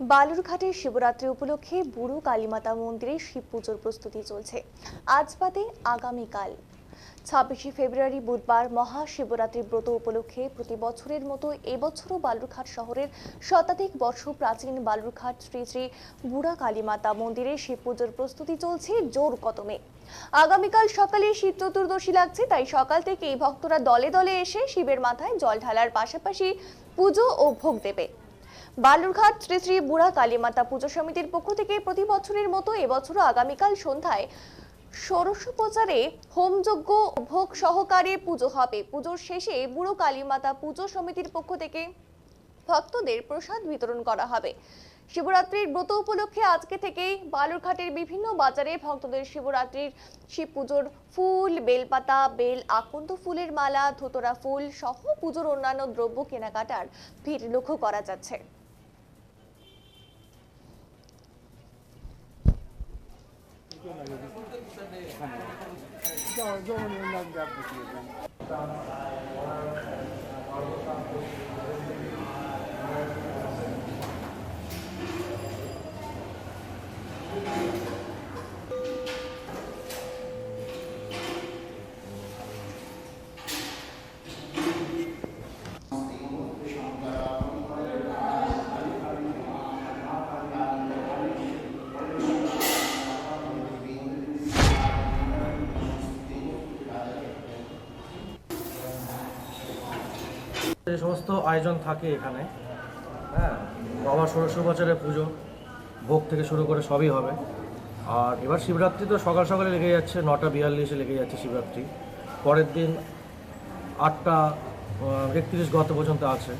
বালুরঘাটে শিবরাত্রি উপলক্ষে বুড়ো কালীমাতা মন্দিরে শিব পুজোর প্রস্তুতি চলছে। আজ বাদে আগামীকাল 26শে ফেব্রুয়ারি বুধবার মহাশিবরাত্রি ব্রত উপলক্ষে প্রতি বছরের মতো এবছরও বালুরঘাট শহরের শতাধিক বর্ষ প্রাচীন বালুরঘাট শ্রী শ্রী বুড়া কালীমাতা মন্দিরে শিব পুজোর প্রস্তুতি চলছে জোর কদমে। আগামীকাল সকালে শিব চতুর্দশী লাগছে, তাই সকাল থেকেই ভক্তরা দলে দলে এসে শিবের মাথায় জল ঢালার পাশাপাশি পুজো ও ভোগ দেবে। বালুরঘাট শ্রী শ্রী বুড়া কালীমাতা পুজো সমিতির পক্ষ থেকে প্রতি বছরের মতো এবছরও আগামীকাল সন্ধ্যায় ষোড়শোপচারে হোমযজ্ঞ ভোগ সহকারে পুজো হবে। পুজোর শেষে বুড়ো কালীমাতা পুজো সমিতির পক্ষ থেকে ভক্তদের প্রসাদ বিতরণ করা হবে। শিবরাত্রির ব্রত উপলক্ষে আজকে থেকেই বালুরঘাটের বিভিন্ন বাজারে ভক্তদের শিবরাত্রির শিব পুজোর ফুল, বেলপাতা, বেল, আকন্দ ফুলের মালা, ধুতরা ফুল সহ পুজোর অন্যান্য দ্রব্য কেনাকাটার ভিড় লক্ষ্য করা যাচ্ছে। যে সমস্ত আয়োজন থাকে এখানে, হ্যাঁ, বাবা ষোড়শ বছরের পুজো ভোগ থেকে শুরু করে সবই হবে। আর এবার শিবরাত্রি তো সকাল সকালে লেগে যাচ্ছে, 9:42-এ লেগে যাচ্ছে শিবরাত্রি। পরের দিন 8:31 গত পর্যন্ত আছে।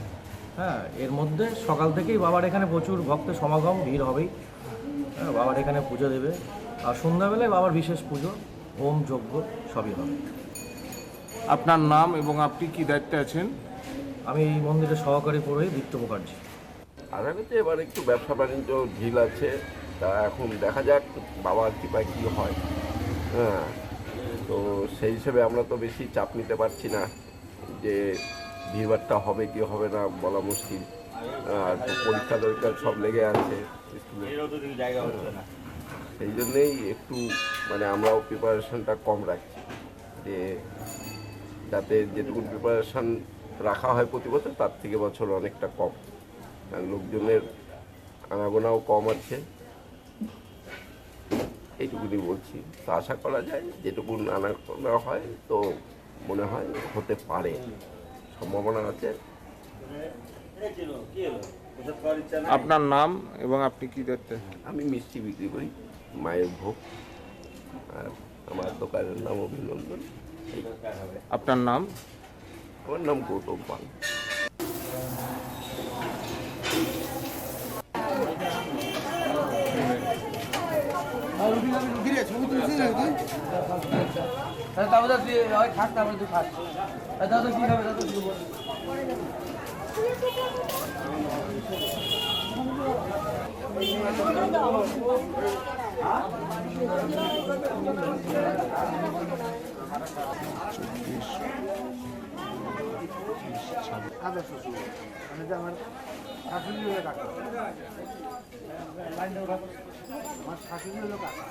হ্যাঁ, এর মধ্যে সকাল থেকেই বাবার এখানে প্রচুর ভক্তের সমাগম, ভিড় হবেই। হ্যাঁ, বাবার এখানে পুজো দেবে, আর সন্ধ্যাবেলায় বাবার বিশেষ পুজো, হোম যজ্ঞ সবই হবে। আপনার নাম এবং আপনি কি দায়িত্বে আছেন? আমি এই মন্দিরের সহকারী পুরোহিত দীপ্ত মুখার্জি। আগামীতে এবার একটু ব্যবসা বাণিজ্য ঢিল আছে, তা এখন দেখা যাক বাবার কৃপায় কী হয়। হ্যাঁ, তো সেই হিসেবে আমরা তো বেশি চাপ নিতে পারছি না যে ভিড়ভাড়টা হবে কি হবে না বলা মুশকিল। আর পরীক্ষা দরীক্ষা সব লেগে আছে স্কুলে, সেই জন্যেই একটু আমরাও প্রিপারেশনটা কম রাখছি, যে যাতে যেটুকু প্রিপারেশন রাখা হয় প্রতি বছর তার থেকে বছর অনেকটা কম, কারণ লোকজনের আনাগোনাও কম আছে, এইটুকুনি বলছি। তো আশা করা যায় যেটুকু আনাগোনা হয় তো মনে হয় হতে পারে, সম্ভাবনা আছে। আপনার নাম এবং আপনি কি দায়িত্বে? আমি মিষ্টি বিক্রি করি, মায়ের ভোগ, আর আমার দোকানের নাম অভিনন্দন। আপনার নাম? আমার নাম গৌতম পাল। আমার শাশুড়ি হলো কাকা, আমার শাশুড়ি হলো কাকা।